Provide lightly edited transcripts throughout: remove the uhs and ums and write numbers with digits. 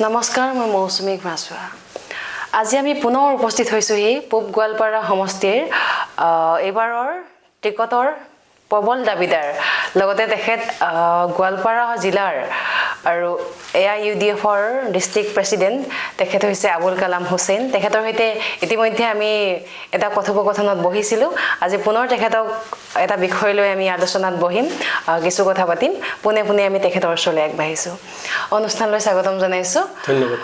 নমস্কাৰ, মই মৌচুমী ভাছুৱা। আজি আমি পুনৰ উপস্থিত হৈছোহি পূব গোৱালপাৰা সমষ্টিৰ এইবাৰৰ টিকটৰ প্ৰবল দাবীদাৰ, লগতে তেখেত গোৱালপাৰা জিলাৰ আৰু AIUDFৰ ডিষ্ট্ৰিক্ট প্ৰেছিডেণ্ট তেখেত হৈছে আবুল কালাম হুছেইন। তেখেতৰ সৈতে ইতিমধ্যে আমি এটা কথোপকথনত বহিছিলোঁ। আজি পুনৰ তেখেতক এটা বিষয় লৈ আমি আলোচনাত বহিম, কিছু কথা পাতিম। পোনে পোনে আমি তেখেতৰ ওচৰলৈ আগবাঢ়িছোঁ। অনুষ্ঠানলৈ স্বাগতম জনাইছোঁ। ধন্যবাদ।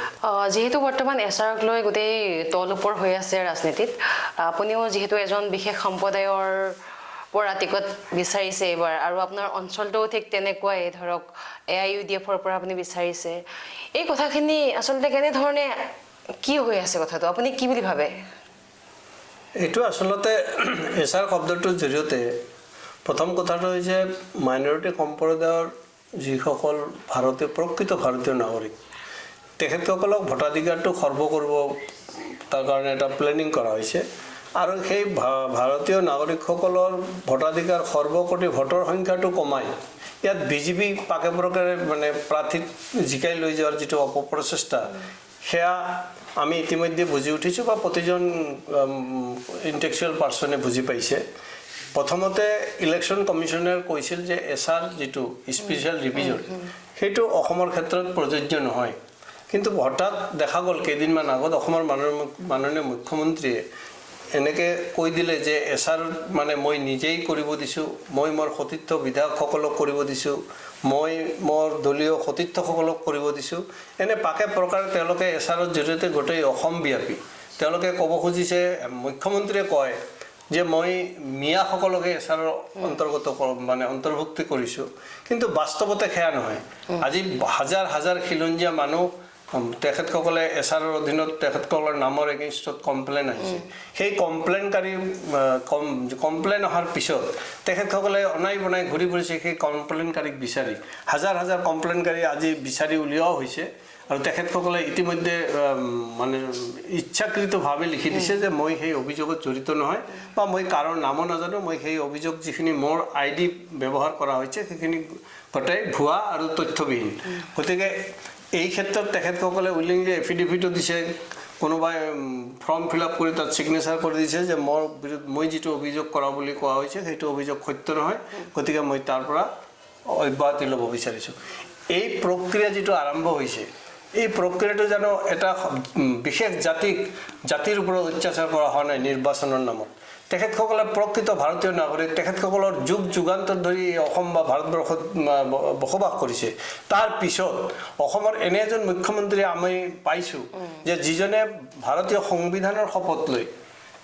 যিহেতু বৰ্তমান এছআৰক লৈ গোটেই তল ওপৰ হৈ আছে ৰাজনীতিত, আপুনিও যিহেতু এজন বিশেষ সম্প্ৰদায়ৰ পৰা টিকট বিচাৰিছে এইবাৰ, আৰু আপোনাৰ অঞ্চলটোও ঠিক তেনেকুৱাই, ধৰক AIUDFৰ পৰা আপুনি বিচাৰিছে। এই কথাখিনি আচলতে কেনেধৰণে কি হৈ আছে কথাটো, আপুনি কি বুলি ভাবে? এইটো আচলতে এছআৰ শব্দটোৰ জৰিয়তে প্ৰথম কথাটো হৈছে মাইনৰিটি সম্প্ৰদায়ৰ যিসকল প্ৰকৃত ভাৰতীয় নাগৰিক, তেখেতসকলক ভোটাধিকাৰটো খৰ্ব কৰিব তাৰ কাৰণে এটা প্লেনিং কৰা হৈছে। আৰু সেই ভাৰতীয় নাগৰিকসকলৰ ভোটাধিকাৰ খৰ্ব কৰি ভোটৰ সংখ্যাটো কমাই ইয়াত BJP পাকে প্ৰকাৰে প্ৰাৰ্থীক জিকাই লৈ যোৱাৰ যিটো অপপ্ৰচেষ্টা, সেয়া আমি ইতিমধ্যে বুজি উঠিছোঁ বা প্ৰতিজন ইণ্টেলেকচুৱেল পাৰ্চনে বুজি পাইছে। প্ৰথমতে ইলেকশ্যন কমিশ্যনে কৈছিল যে এছআৰ যিটো স্পেচিয়েল ৰিভিজন সেইটো অসমৰ ক্ষেত্ৰত প্ৰযোজ্য নহয়, কিন্তু হঠাৎ দেখা গ'ল কেইদিনমান আগত অসমৰ মাননীয় মুখ্যমন্ত্ৰীয়ে এনেকৈ কৈ দিলে যে এছআৰ মই নিজেই কৰিব দিছোঁ, মই মোৰ সতীৰ্থ বিধায়কসকলক কৰিব দিছোঁ, মই মোৰ দলীয় সতীৰ্থসকলক কৰিব দিছোঁ। এনে পাকে প্ৰকাৰে তেওঁলোকে এছআৰৰ জৰিয়তে গোটেই অসমব্যাপী তেওঁলোকে ক'ব খুজিছে, মুখ্যমন্ত্ৰীয়ে কয় যে মই মিয়াসকলকে এছআৰৰ অন্তৰ্গত অন্তৰ্ভুক্তি কৰিছোঁ, কিন্তু বাস্তৱতে সেয়া নহয়। আজি হাজাৰ হাজাৰ খিলঞ্জীয়া মানুহ তেখেতসকলে এছআৰৰ অধীনত তেখেতসকলৰ নামৰ এগেইনষ্টত কমপ্লেইন আহিছে। সেই কমপ্লেইন অহাৰ পিছত তেখেতসকলে অনাই বনাই ঘূৰি ফুৰিছে সেই কমপ্লেইনকাৰীক বিচাৰি। হাজাৰ হাজাৰ কমপ্লেইনকাৰী আজি বিচাৰি উলিওৱাও হৈছে, আৰু তেখেতসকলে ইতিমধ্যে ইচ্ছাকৃতভাৱে লিখি দিছে যে মই সেই অভিযোগত জড়িত নহয়, বা মই কাৰো নামো নাজানো, মই সেই অভিযোগ যিখিনি মোৰ ID ব্যৱহাৰ কৰা হৈছে সেইখিনি গোটেই ভুৱা আৰু তথ্যবিহীন। গতিকে এই ক্ষেত্ৰত তেখেতসকলে উইলিংলি এফিডেভিটো দিছে, কোনোবাই ফৰ্ম ফিল আপ কৰি তাত ছিগনেচাৰ কৰি দিছে যে মই যিটো অভিযোগ কৰা বুলি কোৱা হৈছে সেইটো অভিযোগ সত্য নহয়, গতিকে মই তাৰ পৰা অব্যাহতি ল'ব বিচাৰিছোঁ। এই প্ৰক্ৰিয়া যিটো আৰম্ভ হৈছে, এই প্ৰক্ৰিয়াটো জানো এটা বিশেষ জাতিৰ ওপৰত অত্যাচাৰ কৰা হোৱা নাই নিৰ্বাচনৰ নামত। তেখেতসকলে প্ৰকৃত ভাৰতীয় নাগৰিক, তেখেতসকলৰ যুগান্তৰ ধৰি অসম বা ভাৰতবৰ্ষত বসবাস কৰিছে। তাৰ পিছত অসমৰ এনে এজন মুখ্যমন্ত্ৰী আমি পাইছোঁ যে যিজনে ভাৰতীয় সংবিধানৰ শপত লৈ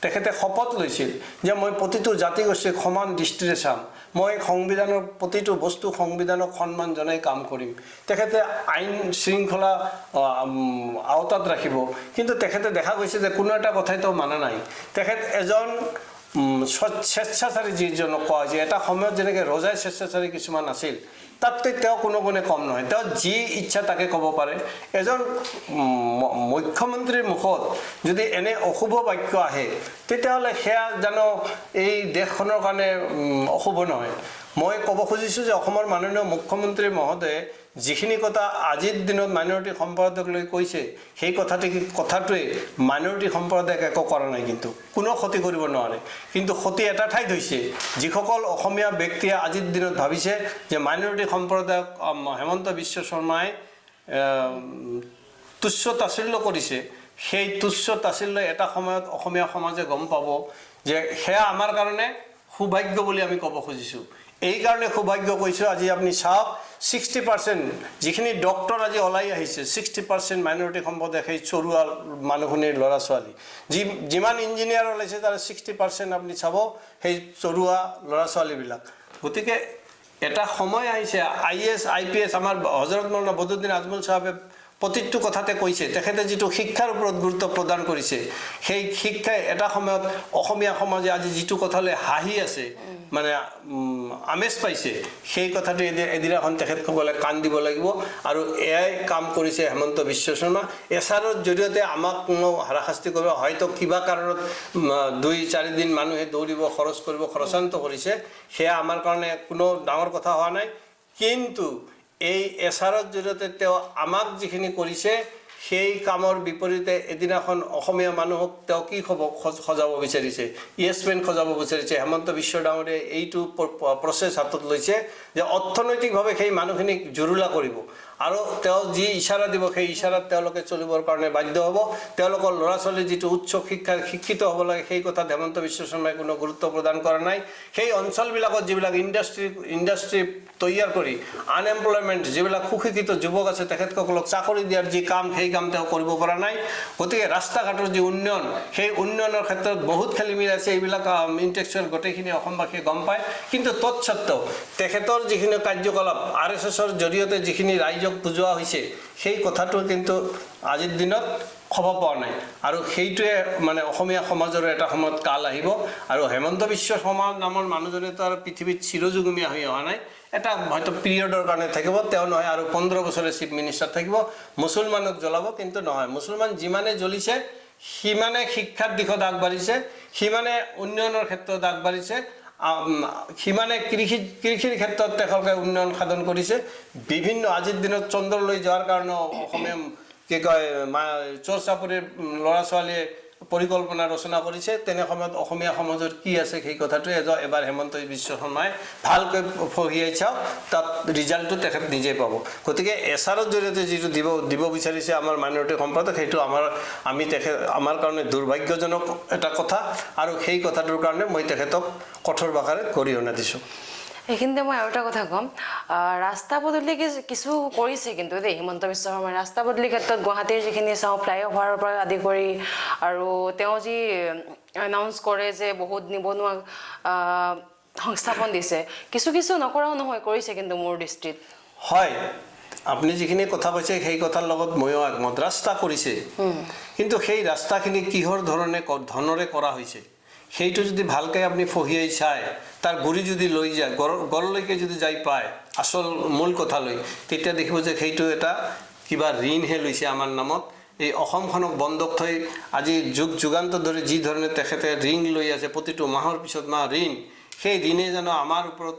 তেখেতে শপত লৈছিল যে মই প্ৰতিটো জাতিগোষ্ঠীক সমান দৃষ্টিৰে চাম, মই সংবিধানৰ প্ৰতিটো বস্তু সংবিধানক সন্মান জনাই কাম কৰিম, তেখেতে আইন শৃংখলা আওতাত ৰাখিব। কিন্তু তেখেতে দেখা গৈছে যে কোনো এটা কথাই তেওঁ মানা নাই। তেখেত এজন স্বেচ্ছাচাৰী, যিজনক কোৱা হৈছে, এটা সময়ত যেনেকৈ ৰজাই স্বেচ্ছাচাৰী কিছুমান আছিল, তাতকৈ তেওঁ কোনো গুণে কম নহয়। তেওঁ যি ইচ্ছা তাকে ক'ব পাৰে। এজন মুখ্যমন্ত্ৰীৰ মুখত যদি এনে অশুভ বাক্য আহে, তেতিয়াহ'লে সেয়া জানো এই দেশখনৰ কাৰণে অশুভ নহয়? মই ক'ব খুজিছোঁ যে অসমৰ মাননীয় মুখ্যমন্ত্ৰী মহোদয়ে যিখিনি কথা আজিৰ দিনত মাইনৰিটি সম্প্ৰদায়ক লৈ কৈছে, সেই কথাটোৱে মাইনৰিটি সম্প্ৰদায়ক একো কৰা নাই, কিন্তু কোনো ক্ষতি কৰিব নোৱাৰে। কিন্তু ক্ষতি এটা ঠাইত হৈছে, যিসকল অসমীয়া ব্যক্তিয়ে আজিৰ দিনত ভাবিছে যে মাইনৰিটি সম্প্ৰদায়ক হেমন্ত বিশ্ব শৰ্মাই তুচ্ছ তাচ্ছিল্য কৰিছে, সেই তুচ্ছ তাচ্ছিল্য এটা সময়ত অসমীয়া সমাজে গম পাব যে সেয়া আমাৰ কাৰণে সৌভাগ্য বুলি আমি ক'ব খুজিছোঁ। এই কাৰণে সৌভাগ্য কৈছোঁ, আজি আপুনি চাওক 60% যিখিনি ডক্টৰ আজি ওলাই আহিছে, 60% মাইনৰিটি সম্প্ৰদায়, সেই চৰুৱা মানুহখিনিৰ ল'ৰা ছোৱালী। যিমান ইঞ্জিনিয়াৰ ওলাইছে তাৰে 60% আপুনি চাব সেই চৰুৱা ল'ৰা ছোৱালীবিলাক। গতিকে এটা সময় আহিছে, IAS IPS আমাৰ হজৰত মৌলানা বদৰুদ্দিন আজমল চাহাবে প্ৰতিটো কথাতে কৈছে, তেখেতে যিটো শিক্ষাৰ ওপৰত গুৰুত্ব প্ৰদান কৰিছে, সেই শিক্ষাই এটা সময়ত অসমীয়া সমাজে আজি যিটো কথালৈ হাঁহি আছে, আমেজ পাইছে, সেই কথাটো এদিনাখন তেখেতসকলে কাণ দিব লাগিব। আৰু এয়াই কাম কৰিছে হেমন্ত বিশ্ব শৰ্মা। এছআৰৰ জৰিয়তে আমাক কোনো হাৰাশাস্তি কৰিব, হয়তো কিবা কাৰণত 2-4 দিন মানুহে দৌৰিব, খৰচ কৰিব, খৰচান্ত কৰিছে, সেয়া আমাৰ কাৰণে কোনো ডাঙৰ কথা হোৱা নাই। কিন্তু এই এছআৰৰ জৰিয়তে তেওঁ আমাক যিখিনি কৰিছে সেই কামৰ বিপৰীতে এদিনাখন অসমীয়া মানুহক তেওঁ কি সজাব বিচাৰিছে, য়েছমেন সজাব বিচাৰিছে। হেমন্ত বিশ্ব ডাঙৰীয়াই এইটো প্ৰচেছ হাতত লৈছে যে অৰ্থনৈতিকভাৱে সেই মানুহখিনিক জুৰুলা কৰিব আৰু তেওঁ যি ইশাৰা দিব সেই ইশাৰাত তেওঁলোকে চলিবৰ কাৰণে বাধ্য হ'ব। তেওঁলোকৰ ল'ৰা ছোৱালী যিটো উচ্চ শিক্ষাৰ শিক্ষিত হ'ব লাগে সেই কথাত হেমন্ত বিশ্ব শৰ্মাই কোনো গুৰুত্ব প্ৰদান কৰা নাই। সেই অঞ্চলবিলাকত যিবিলাক ইণ্ডাষ্ট্ৰী তৈয়াৰ কৰি আনএমপ্লয়মেণ্ট যিবিলাক সুশিক্ষিত যুৱক আছে তেখেতসকলক চাকৰি দিয়াৰ যি কাম সেই কাম তেওঁ কৰিব পৰা নাই। গতিকে ৰাস্তা ঘাটৰ যি উন্নয়ন সেই উন্নয়নৰ ক্ষেত্ৰত বহুত খেলিমেলি আছে। এইবিলাক ইণ্টেলেকচুৱেল গোটেইখিনি অসমবাসীয়ে গম পায়। কিন্তু তৎসত্ত্বেও তেখেতৰ যিখিনি কাৰ্যকলাপ RSSৰ জৰিয়তে যিখিনি ৰাইজক বুজোৱা হৈছে সেই কথাটো কিন্তু আজিৰ দিনত খবৰ পোৱা নাই। আৰু সেইটোৱে মানে অসমীয়া সমাজৰ এটা সময়ত কাল আহিব। আৰু হেমন্ত বিশ্ব শৰ্মা নামৰ মানুহজনে তো আৰু পৃথিৱীত চিৰযুগমীয়া হৈ অহা নাই, এটা হয়তো পিৰিয়ডৰ কাৰণে থাকিব। তেওঁ নহয় আৰু 15 বছৰে চিফ মিনিষ্টাৰ থাকিব, মুছলমানক জ্বলাব। কিন্তু নহয়, মুছলমান যিমানে জ্বলিছে সিমানে শিক্ষাৰ দিশত আগবাঢ়িছে, সিমানে উন্নয়নৰ ক্ষেত্ৰত আগবাঢ়িছে, সিমানে কৃষিৰ ক্ষেত্ৰত তেওঁলোকে উন্নয়ন সাধন কৰিছে। বিভিন্ন আজিৰ দিনত চন্দ্ৰলৈ যোৱাৰ কাৰণে অসমীয়া কি কয় চোৰ চাপৰিৰ ল'ৰা ছোৱালীয়ে পৰিকল্পনা ৰচনা কৰিছে। তেনে সময়ত অসমীয়া সমাজৰ কি আছে সেই কথাটোৱে এবাৰ হেমন্ত বিশ্ব শৰ্মাই ভালকৈ ফহিয়াই চাওক, তাত ৰিজাল্টটো তেখেত নিজেই পাব। গতিকে এছাৰৰ জৰিয়তে যিটো দিব বিচাৰিছে আমাৰ মাইনৰিটি সম্প্ৰদায়ক সেইটো আমাৰ কাৰণে দুৰ্ভাগ্যজনক এটা কথা। আৰু সেই কথাটোৰ কাৰণে মই তেখেতক কঠোৰ ভাষাৰে গৰিহণা দিছোঁ। এইখিনিতে মই আৰু এটা কথা ক'ম, ৰাস্তা পদূলি কিছু কৰিছে কিন্তু দেই হিমন্ত বিশ্ব শৰ্মাই। ৰাস্তা পদূলিৰ ক্ষেত্ৰত গুৱাহাটীৰ যিখিনি চাওঁ ফ্লাইঅভাৰৰ পৰা আদি কৰি, আৰু তেওঁ যি এনাউন্স কৰে যে বহুত নিবনুৱা সংস্থাপন দিছে, কিছু নকৰাও নহয়, কৰিছে কিন্তু মোৰ দৃষ্টিত। হয়, আপুনি যিখিনি কথা কৈছে সেই কথাৰ লগত ময়ো একমত। ৰাস্তা কৰিছে, কিন্তু সেই ৰাস্তাখিনি কিহৰ ধৰণৰে কৰা হৈছে সেইটো যদি ভালকৈ আপুনি ফহিয়াই চায়, তাৰ গুৰি যদি লৈ যায়, গড়লৈকে যদি যাই পায় আচল মূল কথালৈ, তেতিয়া দেখিব যে সেইটো এটা কিবা ঋণহে লৈছে আমাৰ নামত। এই অসমখনক বন্ধক থৈ আজি যুগান্ত ধৰি যি ধৰণে তেখেতে ঋণ লৈ আছে, প্ৰতিটো মাহৰ পিছত মাহ ঋণ, সেই ঋণে জানো আমাৰ ওপৰত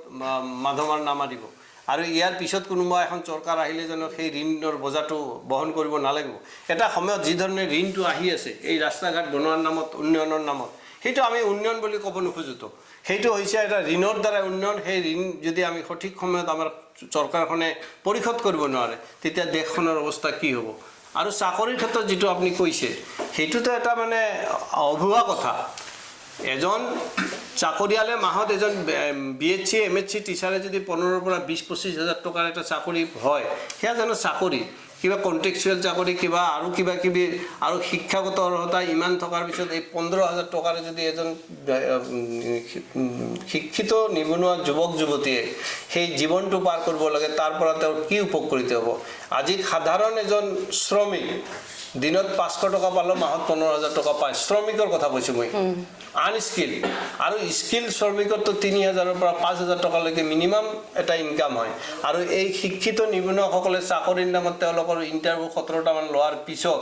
মাধমাৰ নামাৰিব। আৰু ইয়াৰ পিছত কোনোবা এখন চৰকাৰ আহিলে জানো সেই ঋণৰ বোজাটো বহন কৰিব নালাগিব। এটা সময়ত যি ধৰণে ঋণটো আহি আছে এই ৰাস্তা ঘাট বনোৱাৰ নামত, উন্নয়নৰ নামত, সেইটো আমি উন্নয়ন বুলি ক'ব নোখোজোতো, সেইটো হৈছে এটা ঋণৰ দ্বাৰা উন্নয়ন। সেই ঋণ যদি আমি সঠিক সময়ত আমাৰ চৰকাৰখনে পৰিশোধ কৰিব নোৱাৰে তেতিয়া দেশখনৰ অৱস্থা কি হ'ব। আৰু চাকৰিৰ ক্ষেত্ৰত যিটো আপুনি কৈছে সেইটোতো এটা মানে অভুৱা কথা। এজন চাকৰিয়ালে মাহত এজন BHC MHC টিচাৰে যদি 15,000 পৰা 20-25 হাজাৰ টকাৰ এটা চাকৰি হয়, সেয়া জানো চাকৰি? কিবা কণ্টেক্সুৱেল চাকৰি, কিবা আৰু কিবা কিবি, আৰু শিক্ষাগত অৰ্হতা ইমান থকাৰ পিছত এই 15,000 টকাৰে যদি এজন শিক্ষিত নিবনুৱা যুৱক যুৱতীয়ে সেই জীৱনটো পাৰ কৰিব লাগে, তাৰ পৰা তেওঁৰ কি উপকৃত হ'ব? আজি সাধাৰণ এজন শ্ৰমিক দিনত 500 টকা পালেও মাহত 15,000 টকা পায়। শ্ৰমিকৰ কথা কৈছোঁ মই, আনস্কিল। আৰু স্কিল শ্ৰমিকৰতো 3,000 পৰা 5,000 টকালৈকে মিনিমাম এটা ইনকাম হয়। আৰু এই শিক্ষিত নিবনুৱাসকলে চাকৰিৰ নামত তেওঁলোকৰ ইণ্টাৰভিউ 17টামান লোৱাৰ পিছত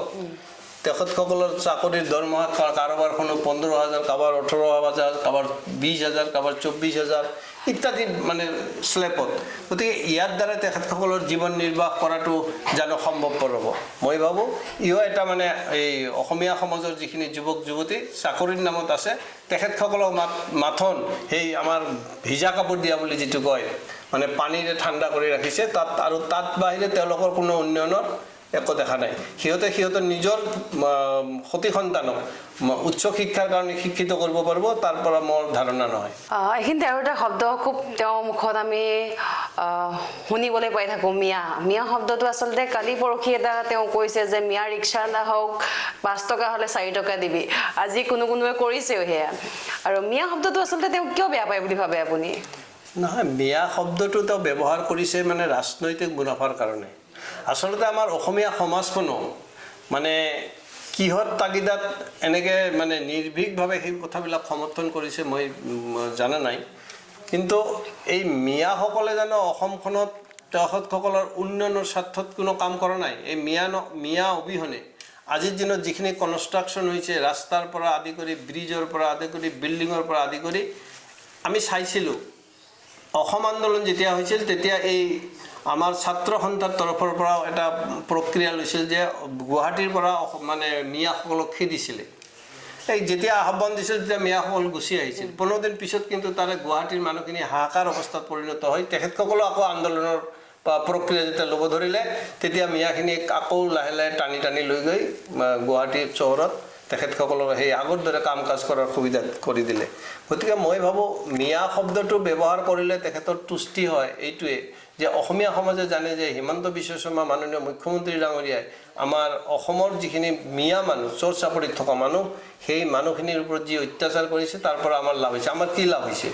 তেখেতসকলৰ চাকৰিৰ দৰমহা কাৰোবাৰখনো 15,000, কাৰোবাৰ 18,000, কাৰোবাৰ 20,000, কাৰোবাৰ 24,000 ইত্যাদি মানে স্লেপত। গতিকে ইয়াৰ দ্বাৰা তেখেতসকলৰ জীৱন নিৰ্বাহ কৰাটো জানো সম্ভৱপৰ হ'ব? মই ভাবোঁ ইও এটা মানে এই অসমীয়া সমাজৰ যিখিনি যুৱক যুৱতী চাকৰিৰ নামত আছে তেখেতসকলক মাথন সেই আমাৰ ভিজা কাপোৰ দিয়া বুলি যিটো কয়, মানে পানীৰে ঠাণ্ডা কৰি ৰাখিছে তাত, আৰু তাত বাহিৰে তেওঁলোকৰ কোনো উন্নয়নৰ একো দেখা নাই। সিহঁতৰ নিজৰ সতি সন্তানক উচ্চ শিক্ষাৰ কাৰণে শিক্ষিত কৰিব পাৰিব, তাৰ পৰা মোৰ ধাৰণা নহয়। এইখিনিতে আৰু এটা শব্দ খুব তেওঁৰ মুখত আমি শুনিবলৈ পাই থাকোঁ, মিয়া শব্দটো আচলতে কালি পৰহি এটা তেওঁ কৈছে যে মিয়া ৰিক্সাৱালা হওক 5 টকা হ'লে 4 টকা দিবি। আজি কোনোৱে কৰিছেও সেয়া। আৰু মিয়া শব্দটো আচলতে তেওঁ কিয় বেয়া পায় বুলি ভাবে আপুনি? নহয়, মিয়া শব্দটো তেওঁ ব্যৱহাৰ কৰিছে মানে ৰাজনৈতিক মুনাফাৰ কাৰণে। আচলতে আমাৰ অসমীয়া সমাজখনো মানে কিহত তাগিদাত এনেকৈ মানে নিৰ্ভীকভাৱে সেই কথাবিলাক সমৰ্থন কৰিছে মই জানা নাই। কিন্তু এই মিয়াসকলে জানো অসমখনত তেখেতসকলৰ উন্নয়নৰ স্বাৰ্থত কোনো কাম কৰা নাই? এই মিয়া অবিহনে আজিৰ দিনত যিখিনি কনষ্ট্ৰাকশ্যন হৈছে, ৰাস্তাৰ পৰা আদি কৰি, ব্ৰিজৰ পৰা আদি কৰি, বিল্ডিঙৰ পৰা আদি কৰি, আমি চাইছিলোঁ অসম আন্দোলন যেতিয়া হৈছিল তেতিয়া এই আমাৰ ছাত্ৰ সন্থাৰ তৰফৰ পৰা এটা প্ৰক্ৰিয়া লৈছিল যে গুৱাহাটীৰ পৰা মানে মিয়াসকলক খেদিছিলে এই যেতিয়া আহ্বান দিছিল তেতিয়া মিয়াসকল গুচি আহিছিল 15 দিন পিছত কিন্তু তাৰে গুৱাহাটীৰ মানুহখিনি হাহাকাৰ অৱস্থাত পৰিণত হয় তেখেতসকলেও আকৌ আন্দোলনৰ প্ৰক্ৰিয়া যেতিয়া ল'ব ধৰিলে তেতিয়া মিয়াখিনিক আকৌ লাহে লাহে টানি টানি লৈ গৈ গুৱাহাটী চহৰত তেখেতসকলক সেই আগৰ দৰে কাম কাজ কৰাৰ সুবিধা কৰি দিলে গতিকে মই ভাবোঁ মিয়া শব্দটো ব্যৱহাৰ কৰিলে তেখেতৰ তুষ্টি হয় এইটোৱে যে অসমীয়া সমাজে জানে যে হিমন্ত বিশ্ব শৰ্মা মাননীয় মুখ্যমন্ত্ৰী ডাঙৰীয়াই আমাৰ অসমৰ যিখিনি মিয়া মানুহ চোৰ চাপৰিত থকা মানুহ সেই মানুহখিনিৰ ওপৰত যি অত্যাচাৰ কৰিছে তাৰ পৰা আমাৰ লাভ হৈছে আমাৰ কি লাভ হৈছে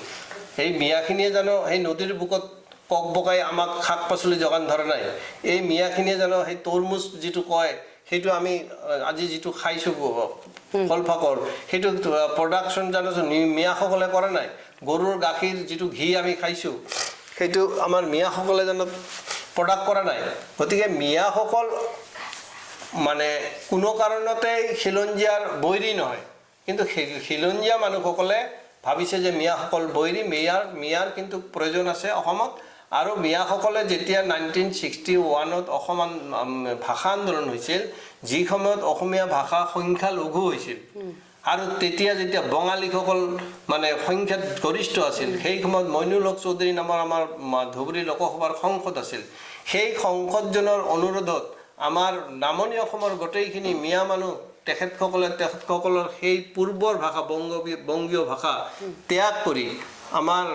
সেই মিয়াখিনিয়ে জানো সেই নদীৰ বুকত কক বকাই আমাক শাক পাচলি যোগান ধৰা নাই এই মিয়াখিনিয়ে জানো সেই তৰমুজ যিটো কয় সেইটো আমি আজি যিটো খাইছোঁ ফল ফাকৰ সেইটো প্ৰডাকশ্যন জানো মিয়াসকলে কৰা নাই গৰুৰ গাখীৰ যিটো ঘি আমি খাইছোঁ সেইটো আমাৰ মিয়াসকলে জানো প্ৰডাক্ট কৰা নাই গতিকে মিয়াসকল মানে কোনো কাৰণতে খিলঞ্জীয়াৰ বৈৰী নহয় কিন্তু খিলঞ্জীয়া মানুহসকলে ভাবিছে যে মিয়াসকল বৈৰী মিয়াৰ কিন্তু প্ৰয়োজন আছে অসমত আৰু মিয়াসকলে যেতিয়া 1961ত অসম ভাষা আন্দোলন হৈছিল যি সময়ত অসমীয়া ভাষা সংখ্যালঘু হৈছিল আৰু তেতিয়া যেতিয়া বঙালীসকল মানে সংখ্যাত গৰিষ্ঠ আছিল সেই সময়ত মইনুল হক চৌধুৰী নামৰ আমাৰ ধুবুৰী লোকসভাৰ সংসদ আছিল সেই সংসদজনৰ অনুৰোধত আমাৰ নামনি অসমৰ গোটেইখিনি মিয়া মানুহ তেখেতসকলৰ সেই পূৰ্বৰ ভাষা বংগীয় ভাষা ত্যাগ কৰি আমাৰ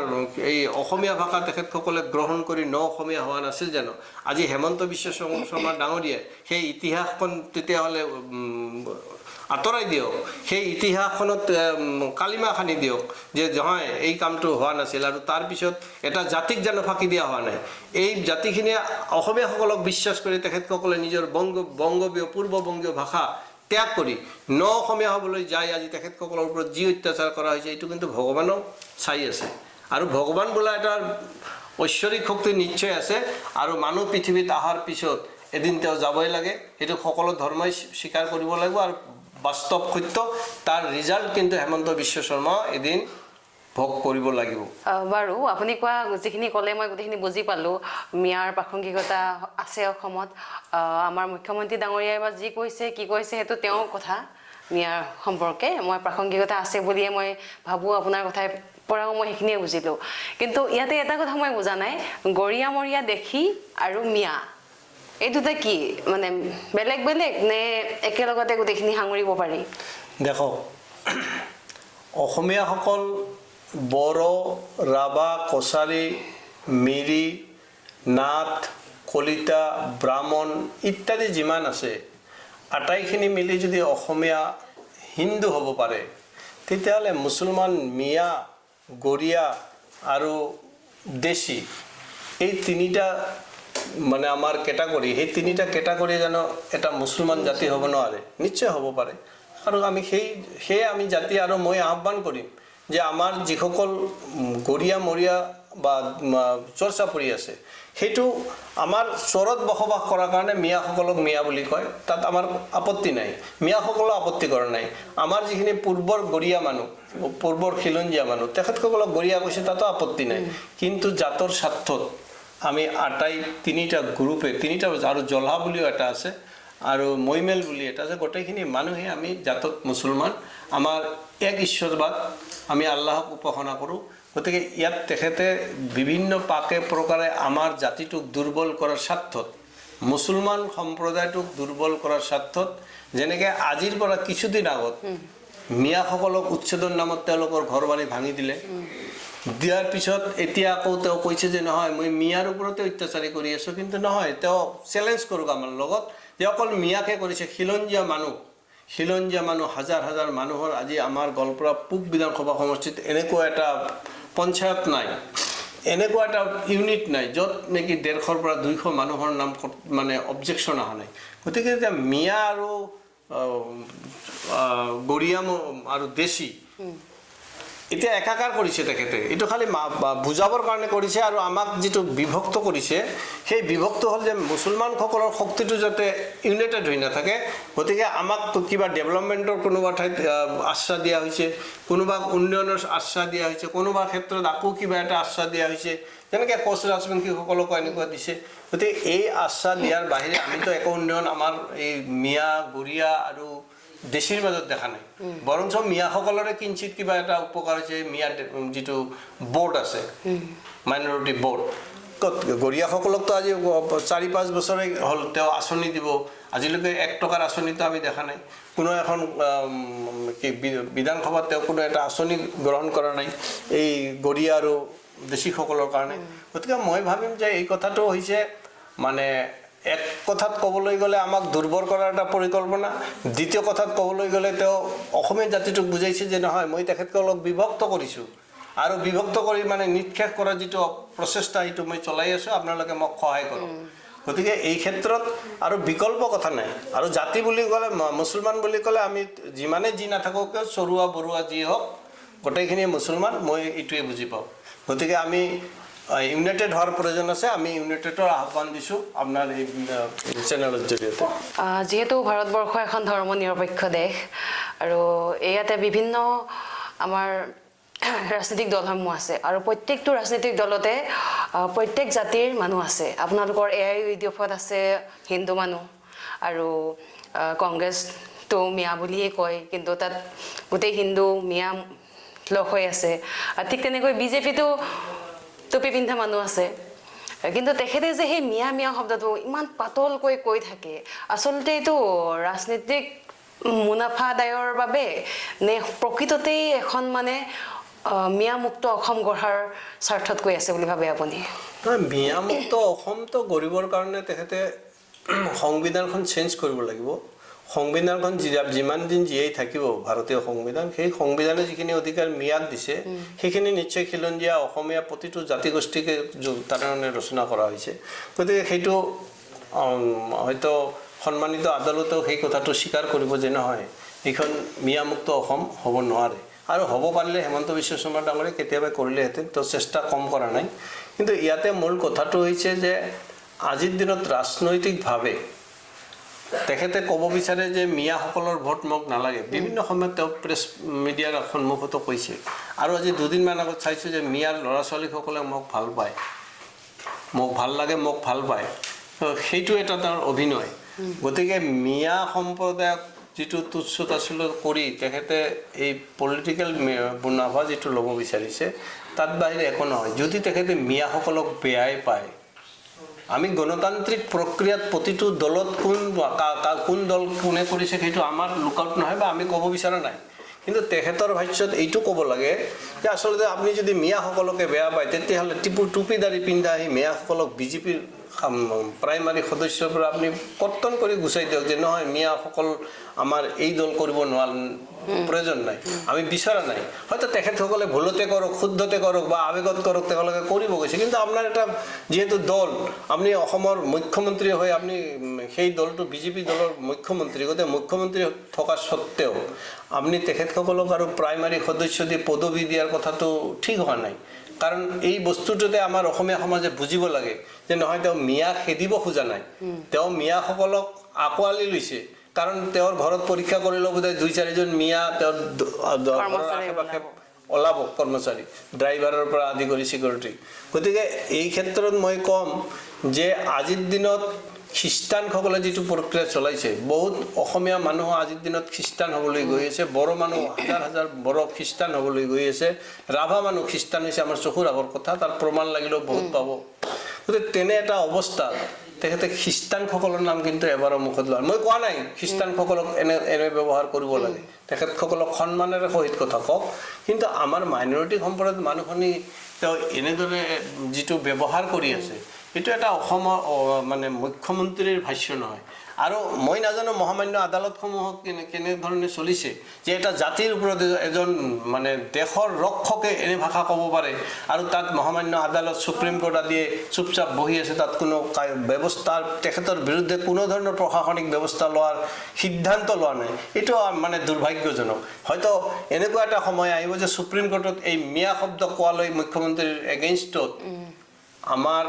এই অসমীয়া ভাষা তেখেতসকলে গ্ৰহণ কৰি অসমীয়া হোৱা নাছিল জানো আজি হেমন্ত বিশ্ব শৰ্মা ডাঙৰীয়াই সেই ইতিহাসখন তেতিয়াহ'লে আঁতৰাই দিয়ক সেই ইতিহাসখনত কালিমা খানি দিয়ক যে নহয় এই কামটো হোৱা নাছিল আৰু তাৰপিছত এটা জাতিক জানো ফাঁকি দিয়া হোৱা নাই এই জাতিখিনিয়ে অসমীয়াসকলক বিশ্বাস কৰি তেখেতসকলে নিজৰ বংগীয় পূৰ্ববংগীয় ভাষা ত্যাগ কৰি অসমীয়া হ'বলৈ যায় আজি তেখেতসকলৰ ওপৰত যি অত্যাচাৰ কৰা হৈছে এইটো কিন্তু ভগৱানেও চাই আছে আৰু ভগৱান বোলা এটা ঐশ্বৰিক শক্তি নিশ্চয় আছে আৰু মানুহ পৃথিৱীত অহাৰ পিছত এদিন তেওঁ যাবই লাগে সেইটো সকলো ধৰ্মই স্বীকাৰ কৰিব লাগিব আৰু বাস্তৱ সত্য তাৰ ৰিজাল্ট কিন্তু হেমন্ত বিশ্ব শৰ্মা এদিন ভোগ কৰিব লাগিব বাৰু আপুনি কোৱা যিখিনি ক'লে মই গোটেইখিনি বুজি পালোঁ মিয়াৰ প্ৰাসংগিকতা আছে অসমত আমাৰ মুখ্যমন্ত্ৰী ডাঙৰীয়াই বা যি কৈছে কি কৈছে সেইটো তেওঁৰ কথা মিয়াৰ সম্পৰ্কে মই প্ৰাসংগিকতা আছে বুলিয়ে মই ভাবোঁ আপোনাৰ কথাই পৰাও মই সেইখিনিয়ে বুজিলোঁ কিন্তু ইয়াতে এটা কথা মই বুজা নাই গৰীয়ামৰীয়া দেশী আৰু মিয়া এই দুটা কি মানে বেলেগ বেলেগ নে একেলগতে গোটেইখিনি সাঙুৰিব পাৰি দেখক অসমীয়াসকল বড়ো ৰাভা কছাৰী মিৰি নাথ কলিতা ব্ৰাহ্মণ ইত্যাদি যিমান আছে আটাইখিনি মিলি যদি অসমীয়া হিন্দু হ'ব পাৰে তেতিয়াহ'লে মুছলমান মিয়া গৰীয়া আৰু দেশী এই তিনিটা মানে আমাৰ কেটাগৰী সেই তিনিটা কেটাগৰী জানো এটা মুছলমান জাতি হ'ব নোৱাৰে নিশ্চয় হ'ব পাৰে আৰু আমি সেই আমি জাতি আৰু মই আহ্বান কৰিম যে আমাৰ যিসকল গৰীয়া মৰীয়া বা চৰ্চা পৰি আছে সেইটো আমাৰ চৰত বসবাস কৰাৰ কাৰণে মিয়াসকলক মিয়া বুলি কয় তাত আমাৰ আপত্তি নাই মিয়াসকলৰ আপত্তি কৰা নাই আমাৰ যিখিনি পূৰ্বৰ গৰীয়া মানুহ পূৰ্বৰ খিলঞ্জীয়া মানুহ তেখেতসকলক গৰীয়া কৈছে তাতো আপত্তি নাই কিন্তু জাতৰ স্বাৰ্থত আমি আটাই তিনিটা গ্ৰুপে তিনিটা আৰু জলহা বুলিও এটা আছে আৰু মইমেল বুলি এটা আছে গোটেইখিনি মানুহে আমি জাতত মুছলমান আমাৰ এক ঈশ্বৰবাদ আমি আল্লাহক উপাসনা কৰোঁ গতিকে ইয়াত তেখেতে বিভিন্ন পাকে প্ৰকাৰে আমাৰ জাতিটোক দুৰ্বল কৰাৰ স্বাৰ্থত মুছলমান সম্প্ৰদায়টোক দুৰ্বল কৰাৰ স্বাৰ্থত যেনেকৈ আজিৰ পৰা কিছুদিন আগত মিয়াসকলক উচ্ছেদৰ নামত তেওঁলোকৰ ঘৰ বাৰী ভাঙি দিলে দিয়াৰ পিছত এতিয়া আকৌ তেওঁ কৈছে যে নহয় মই মিয়াৰ ওপৰতে অত্যাচাৰী কৰি আছোঁ কিন্তু নহয় তেওঁ চেলেঞ্জ কৰক আমাৰ লগত যে অকল মিয়াকে কৰিছে খিলঞ্জীয়া মানুহ হাজাৰ হাজাৰ মানুহৰ আজি আমাৰ গোৱালপাৰা পূব বিধানসভা সমষ্টিত এনেকুৱা এটা পঞ্চায়ত নাই এনেকুৱা এটা ইউনিট নাই য'ত নেকি 150 পৰা 200 মানুহৰ নাম মানে অবজেকশ্যন অহা নাই গতিকে এতিয়া মিয়া আৰু গৰীয়া আৰু দেশী এতিয়া একাকাৰ কৰিছে তেখেতে এইটো খালি বুজাবৰ কাৰণে কৰিছে আৰু আমাক যিটো বিভক্ত কৰিছে সেই বিভক্ত হ'ল যে মুছলমানসকলৰ শক্তিটো যাতে ইউনাইটেড হৈ নাথাকে গতিকে আমাক কিবা ডেভেলপমেণ্টৰ কোনোবা ঠাইত আশ্বাস দিয়া হৈছে কোনোবা উন্নয়নৰ আশ্বাস দিয়া হৈছে কোনোবা ক্ষেত্ৰত আকৌ কিবা এটা আশ্বাস দিয়া হৈছে যেনেকৈ কোচ ৰাজবংশীসকলকো এনেকুৱা দিছে গতিকে এই আশ্বাস দিয়াৰ বাহিৰে আমিতো একো উন্নয়ন আমাৰ এই মিয়া গৰিয়া আৰু দেশীৰ মাজত দেখা নাই বৰঞ্চ মিয়াসকলৰে কিঞ্চিত কিবা এটা উপকাৰ হৈছে মিয়া যিটো বোৰ্ড আছে মাইনৰিটি বোৰ্ড গৰিয়াসকলকতো আজি 4-5 বছৰে হ'ল তেওঁ আঁচনি দিব আজিলৈকে 1 টকাৰ আঁচনিতো আমি দেখা নাই কোনো এখন কি বিধানসভাত তেওঁ কোনো এটা আঁচনি গ্ৰহণ কৰা নাই এই গৰিয়া আৰু দেশীসকলৰ কাৰণে গতিকে মই ভাবিম যে এই কথাটো হৈছে মানে এক কথাত ক'বলৈ গ'লে আমাক দুৰ্বল কৰাৰ এটা পৰিকল্পনা দ্বিতীয় কথাত ক'বলৈ গ'লে তেওঁ অসমীয়া জাতিটোক বুজাইছে যে নহয় মই তেখেতসকলক বিভক্ত কৰিছোঁ আৰু বিভক্ত কৰি মানে নিক্ষেপ কৰাৰ যিটো প্ৰচেষ্টা সেইটো মই চলাই আছোঁ আপোনালোকে মোক সহায় কৰক গতিকে এই ক্ষেত্ৰত আৰু বিকল্প কথা নাই আৰু জাতি বুলি ক'লে মুছলমান বুলি ক'লে আমি যিমানে যি নাথাকক কিয় চৰুৱা বৰুৱা যি হওক গোটেইখিনি মুছলমান মই এইটোৱে বুজি পাওঁ গতিকে আমি ইউনাইটেড হোৱাৰ প্ৰয়োজন আছে আমি ইউনাইটেডৰ আহ্বান দিছোঁ আপোনাৰ এই চেনেলৰ জৰিয়তে যিহেতু ভাৰতবৰ্ষ এখন ধৰ্ম নিৰপেক্ষ দেশ আৰু ইয়াতে বিভিন্ন আমাৰ ৰাজনৈতিক দলসমূহ আছে আৰু প্ৰত্যেকটো ৰাজনৈতিক দলতে প্ৰত্যেক জাতিৰ মানুহ আছে আপোনালোকৰ AIUDF আছে হিন্দু মানুহ আৰু কংগ্ৰেছটো মিয়া বুলিয়ে কয় কিন্তু তাত গোটেই হিন্দু মিয়া লগ হৈ আছে আৰু ঠিক তেনেকৈ BJPটো টুপি পিন্ধা মানুহ আছে কিন্তু তেখেতে যে সেই মিয়া মিয়া শব্দটো ইমান পাতলকৈ কৈ থাকে আচলতে এইটো ৰাজনৈতিক মুনাফা আদায়ৰ বাবে নে প্ৰকৃততেই এখন মানে মিয়া মুক্ত অসম গঢ়াৰ স্বাৰ্থত কৈ আছে বুলি ভাবে আপুনি মিয়া মুক্ত অসমটো গঢ়িবৰ কাৰণে তেখেতে সংবিধানখন চেঞ্জ কৰিব লাগিব সংবিধানখন যিমান দিন জীয়াই থাকিব ভাৰতীয় সংবিধান সেই সংবিধানে যিখিনি অধিকাৰ মিয়াক দিছে সেইখিনি নিশ্চয় খিলঞ্জীয়া অসমীয়া প্ৰতিটো জাতিগোষ্ঠীকে তাৰমানে ৰচনা কৰা হৈছে গতিকে সেইটো হয়তো সন্মানিত আদালতেও সেই কথাটো স্বীকাৰ কৰিব যে নহয় এইখন মিয়ামুক্ত অসম হ'ব নোৱাৰে আৰু হ'ব পাৰিলে হেমন্ত বিশ্ব শৰ্মা ডাঙৰীয়াই কেতিয়াবা কৰিলেহেঁতেন তো চেষ্টা কম কৰা নাই কিন্তু ইয়াতে মূল কথাটো হৈছে যে আজিৰ দিনত ৰাজনৈতিকভাৱে তেখেতে ক'ব বিচাৰে যে মিয়াসকলৰ ভোট মোক নালাগে বিভিন্ন সময়ত তেওঁ প্ৰেছ মিডিয়াৰ সন্মুখতো কৈছে আৰু আজি দুদিনমান আগত চাইছোঁ যে মিয়াৰ ল'ৰা ছোৱালীসকলে মোক ভাল পায় মোক ভাল লাগে মোক ভাল পায় সেইটো এটা তাৰ অভিনয় গতিকে মিয়া সম্প্ৰদায়ক যিটো তুচ্ছ তাচ্ছিল্য কৰি তেখেতে এই পলিটিকেল মুনাফা যিটো ল'ব বিচাৰিছে তাত বাহিৰে একো নহয় যদি তেখেতে মিয়াসকলক বেয়াই পায় আমি গণতান্ত্ৰিক প্ৰক্ৰিয়াত প্ৰতিটো দলত কোন দল কোনে কৰিছে সেইটো আমাৰ লুকআউট নহয় বা আমি ক'ব বিচৰা নাই কিন্তু তেখেতৰ ভাষ্যত এইটো ক'ব লাগে যে আচলতে আপুনি যদি মিয়াসকলকে বেয়া পায় তেতিয়াহ'লে টুপিদাৰি পিন্ধা সেই মিয়াসকলক বিজেপিৰ প্ৰাইমাৰী সদস্যৰ পৰা আপুনি কৰ্তন কৰি গুচাই দিয়ক যে নহয় মিয়াসকল আমাৰ এই দল কৰিব প্ৰয়োজন নাই আমি বিচৰা নাই হয়তো তেখেতসকলে ভুলতে কৰক শুদ্ধতে কৰক বা আৱেগত কৰক তেওঁলোকে কৰিব গৈছে কিন্তু আপোনাৰ এটা যিহেতু দল আপুনি অসমৰ মুখ্যমন্ত্ৰী হৈ আপুনি সেই দলটো বিজেপি দলৰ মুখ্যমন্ত্ৰী গতিকে মুখ্যমন্ত্ৰী থকা স্বত্তেও আপুনি তেখেতসকলক আৰু প্ৰাইমাৰী সদস্য দি পদবী দিয়াৰ কথাটো ঠিক হোৱা নাই কাৰণ এই বস্তুটোতে আমাৰ অসমীয়া সমাজে বুজিব লাগে যে নহয় তেওঁ মিয়া খেদিব খোজা নাই তেওঁ মিয়াসকলক আঁকোৱালি লৈছে কাৰণ তেওঁৰ ঘৰত পৰীক্ষা কৰিলেও বোধহয় 2-4জন মিয়া তেওঁৰ ওলাব কৰ্মচাৰী ড্ৰাইভাৰৰ পৰা আদি কৰি চিকিউৰিটি গতিকে এই ক্ষেত্ৰত মই ক'ম যে আজিৰ দিনত খ্ৰীষ্টানসকলে যিটো প্ৰক্ৰিয়া চলাইছে বহুত অসমীয়া মানুহ আজিৰ দিনত খ্ৰীষ্টান হ'বলৈ গৈ আছে বড়ো মানুহ হাজাৰ হাজাৰ বড়ো খ্ৰীষ্টান হ'বলৈ গৈ আছে ৰাভা মানুহ খ্ৰীষ্টান হৈছে আমাৰ চকুৰ আগৰ কথা তাৰ প্ৰমাণ লাগিলেও বহুত পাব গতিকে তেনে এটা অৱস্থাত তেখেতে খ্ৰীষ্টানসকলৰ নাম কিন্তু এবাৰো মুখত লোৱা মই কোৱা নাই খ্ৰীষ্টানসকলক এনে ব্যৱহাৰ কৰিব লাগে তেখেতসকলক সন্মানেৰে সহিত কথা কওক কিন্তু আমাৰ মাইনৰিটি সম্প্ৰদায়ৰ মানুহখিনি তেওঁ এনেদৰে যিটো ব্যৱহাৰ কৰি আছে এইটো এটা অসমৰ মানে মুখ্যমন্ত্ৰীৰ ভাষ্য নহয় আৰু মই নাজানো মহামান্য আদালতসমূহক কেনেধৰণে চলিছে যে এটা জাতিৰ ওপৰত এজন মানে দেশৰ ৰক্ষকে এনে ভাষা ক'ব পাৰে আৰু তাত মহামান্য আদালত সুপ্ৰিম কোৰ্ট আদিয়ে চুপচাপ বহি আছে তাত কোনো ব্যৱস্থা তেখেতৰ বিৰুদ্ধে কোনো ধৰণৰ প্ৰশাসনিক ব্যৱস্থা লোৱাৰ সিদ্ধান্ত লোৱা নাই এইটো মানে দুৰ্ভাগ্যজনক হয়তো এনেকুৱা এটা সময় আহিব যে সুপ্ৰিম কোৰ্টত এই মিয়া শব্দ কোৱালৈ মুখ্যমন্ত্ৰীৰ এগেইনষ্টত আমাৰ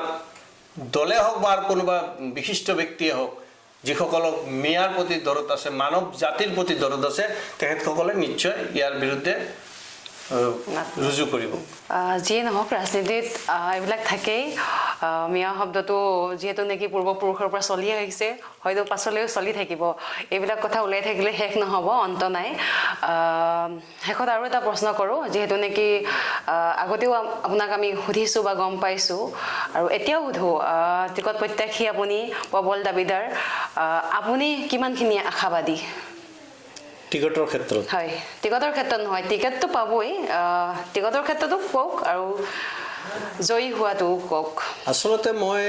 দলে হওক বা কোনোবা বিশিষ্ট ব্যক্তিয়ে হওক যিসকলক মিয়াৰ প্ৰতি দৰদ আছে মানৱ জাতিৰ প্ৰতি দৰদ আছে তেখেতসকলে নিশ্চয় ইয়াৰ বিৰুদ্ধে ৰুজু কৰিব যিয়ে নহওক ৰাজনীতিত এইবিলাক থাকেই মিয়া শব্দটো যিহেতু নেকি পূৰ্বপুৰুষৰ পৰা চলি আহিছে হয়তো পাছলৈও চলি থাকিব এইবিলাক কথা ওলাই থাকিলে শেষ নহ'ব অন্ত নাই শেষত আৰু এটা প্ৰশ্ন কৰোঁ যিহেতু নেকি আগতেও আপোনাক আমি সুধিছোঁ বা গম পাইছোঁ আৰু এতিয়াও সোধোঁ টিকট প্ৰত্যাশী আপুনি প্ৰবল দাবীদাৰ আপুনি কিমানখিনি আশাবাদী টিকটৰ ক্ষেত্ৰত হয় টিকটৰ ক্ষেত্ৰত নহয় টিকটটো পাবই টিকটৰ ক্ষেত্ৰতো কওক আৰু জয়ী হোৱাটো কওক আচলতে মই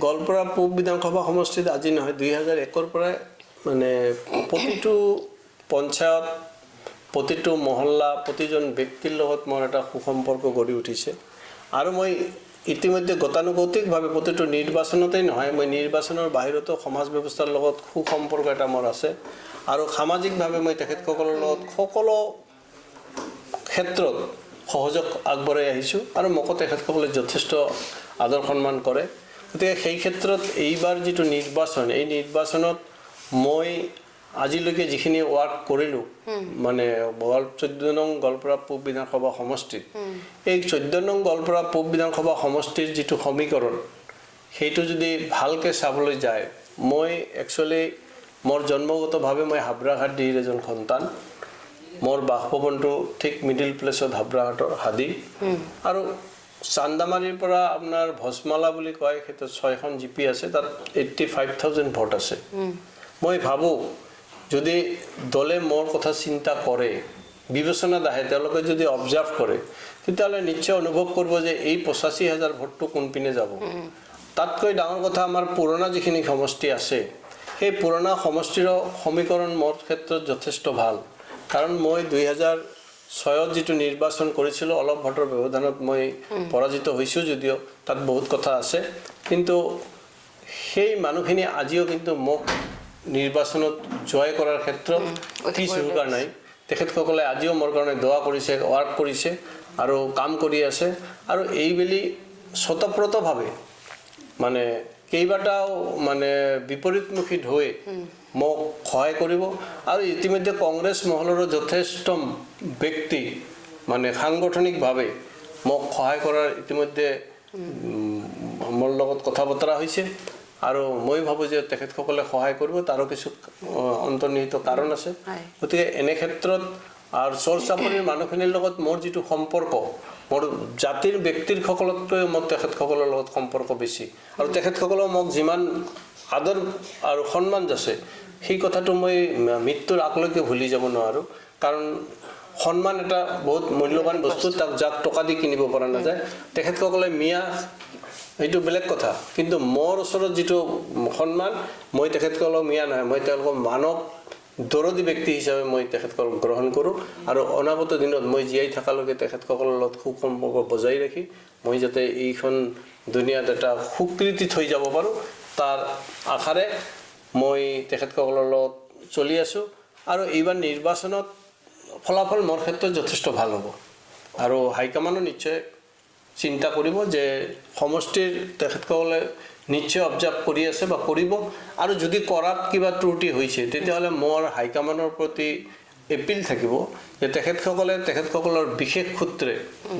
গোৱালপাৰা পূব বিধানসভা সমষ্টিত আজি নহয় 2001ৰ পৰাই মানে প্ৰতিটো পঞ্চায়ত প্ৰতিটো মহল্লা প্ৰতিজন ব্যক্তিৰ লগত মোৰ এটা সুসম্পৰ্ক গঢ়ি উঠিছে আৰু মই ইতিমধ্যে গতানুগতিকভাৱে প্ৰতিটো নিৰ্বাচনতেই নহয় মই নিৰ্বাচনৰ বাহিৰতো সমাজ ব্যৱস্থাৰ লগত সুসম্পৰ্ক এটা মোৰ আছে আৰু সামাজিকভাৱে মই তেখেতসকলৰ লগত সকলো ক্ষেত্ৰত সহযোগ আগবঢ়াই আহিছোঁ আৰু মোকো তেখেতসকলে যথেষ্ট আদৰ সন্মান কৰে গতিকে সেই ক্ষেত্ৰত এইবাৰ যিটো নিৰ্বাচন এই নিৰ্বাচনত মই আজিলৈকে যিখিনি ৱাৰ্ক কৰিলোঁ মানে 14 নং গোৱালপাৰা পূব বিধানসভা সমষ্টিত এই 14 নং গোৱালপাৰা পূব বিধানসভা সমষ্টিৰ যিটো সমীকৰণ সেইটো যদি ভালকৈ চাবলৈ যায় মই একচুৱেলি মোৰ জন্মগতভাৱে মই হাবৰাঘাটীৰ এজন সন্তান মোৰ বাসভৱনটো ঠিক মিডিল প্লেচত হাবৰাঘাটৰ হাদি আৰু চান্দামাৰীৰ পৰা আপোনাৰ ভস্মালা বুলি কয় সেইটো 6খন জিপি আছে তাত 85,000 ভোট আছে মই ভাবোঁ যদি দলে মোৰ কথা চিন্তা কৰে বিবেচনাত আহে তেওঁলোকে যদি অবজাৰ্ভ কৰে তেতিয়াহ'লে নিশ্চয় অনুভৱ কৰিব যে এই 85,000 ভোটটো কোনপিনে যাব তাতকৈ ডাঙৰ কথা আমাৰ পুৰণা যিখিনি সমষ্টি আছে সেই পুৰণা সমষ্টিৰ সমীকৰণ মোৰ ক্ষেত্ৰত যথেষ্ট ভাল কাৰণ মই 2006ত যিটো নিৰ্বাচন কৰিছিলোঁ অলপ ভোটৰ ব্যৱধানত মই পৰাজিত হৈছোঁ যদিও তাত বহুত কথা আছে কিন্তু সেই মানুহখিনি আজিও কিন্তু মোক নিৰ্বাচনত জয় কৰাৰ ক্ষেত্ৰত পিছ হুকাৰ নাই তেখেতসকলে আজিও মোৰ কাৰণে দোৱা কৰিছে ৱাৰ্ক কৰিছে আৰু কাম কৰি আছে আৰু এইবেলি স্বতঃপ্ৰতভাৱে মানে কেইবাটাও মানে বিপৰীতমুখী হৈ মোক সহায় কৰিব আৰু ইতিমধ্যে কংগ্ৰেছ মহলৰো যথেষ্ট ব্যক্তি মানে সাংগঠনিকভাৱে মোক সহায় কৰাৰ ইতিমধ্যে মোৰ লগত কথা বতৰা হৈছে আৰু মই ভাবোঁ যে তেখেতসকলে সহায় কৰিব তাৰো কিছু অন্তৰ্নিহিত কাৰণ আছে গতিকে এনে ক্ষেত্ৰত আৰু চৰ চাপৰিৰ মানুহখিনিৰ লগত মোৰ যিটো সম্পৰ্ক মোৰ জাতিৰ ব্যক্তিৰ সকলতকৈ মোৰ তেখেতসকলৰ লগত সম্পৰ্ক বেছি আৰু তেখেতসকলেও মোক যিমান আদৰ আৰু সন্মান আছে সেই কথাটো মই মৃত্যুৰ আগলৈকে ভুলি যাব নোৱাৰোঁ কাৰণ সন্মান এটা বহুত মূল্যৱান বস্তু তাক যাক টকা দি কিনিব পৰা নাযায় তেখেতসকলে মিয়া এইটো বেলেগ কথা কিন্তু মোৰ ওচৰত যিটো সন্মান মই তেখেতসকলক মিয়া নহয় মই তেওঁলোকক মানৱ দৰদী ব্যক্তি হিচাপে মই তেখেতসকলক গ্ৰহণ কৰোঁ আৰু অনাগত দিনত মই জীয়াই থকালৈকে তেখেতসকলৰ লগত সুসম্পৰ্ক বজাই ৰাখি মই যাতে এইখন দুনিয়াত এটা সুকৃতি থৈ যাব পাৰোঁ তাৰ আশাৰে মই তেখেতসকলৰ লগত চলি আছোঁ আৰু এইবাৰ নিৰ্বাচনত ফলাফল মোৰ ক্ষেত্ৰত যথেষ্ট ভাল হ'ব আৰু হাইকমাণ্ডো নিশ্চয় চিন্তা কৰিব যে সমষ্টিৰ তেখেতসকলে নিশ্চয় অবজাৰ্ভ কৰি আছে বা কৰিব আৰু যদি কৰাত কিবা ত্ৰুটি হৈছে তেতিয়াহ'লে মোৰ হাইকমাণ্ডৰ প্ৰতি এপিল থাকিব যে তেখেতসকলৰ বিশেষ সূত্ৰে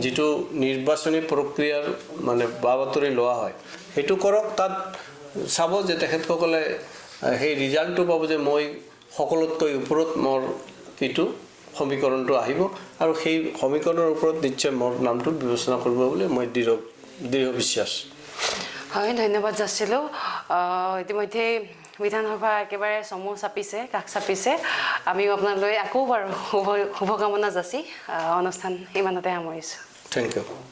যিটো নিৰ্বাচনী প্ৰক্ৰিয়াৰ মানে বা বাতৰি লোৱা হয় সেইটো কৰক তাত চাব যে তেখেতসকলে সেই ৰিজাল্টটো পাব যে মই সকলোতকৈ ওপৰত মোৰ কিটো সমীকৰণটো আহিব আৰু সেই সমীকৰণৰ ওপৰত নিশ্চয় মোৰ নামটো বিবেচনা কৰিব বুলি মই দৃঢ় বিশ্বাস হয় ধন্যবাদ যাচিলোঁ ইতিমধ্যে বিধানসভা একেবাৰে চমু চাপিছে কাষ চাপিছে আমিও আপোনালৈ আকৌ বাৰু শুভকামনা যাচি অনুষ্ঠান ইমানতে সামৰিছোঁ থেংক ইউ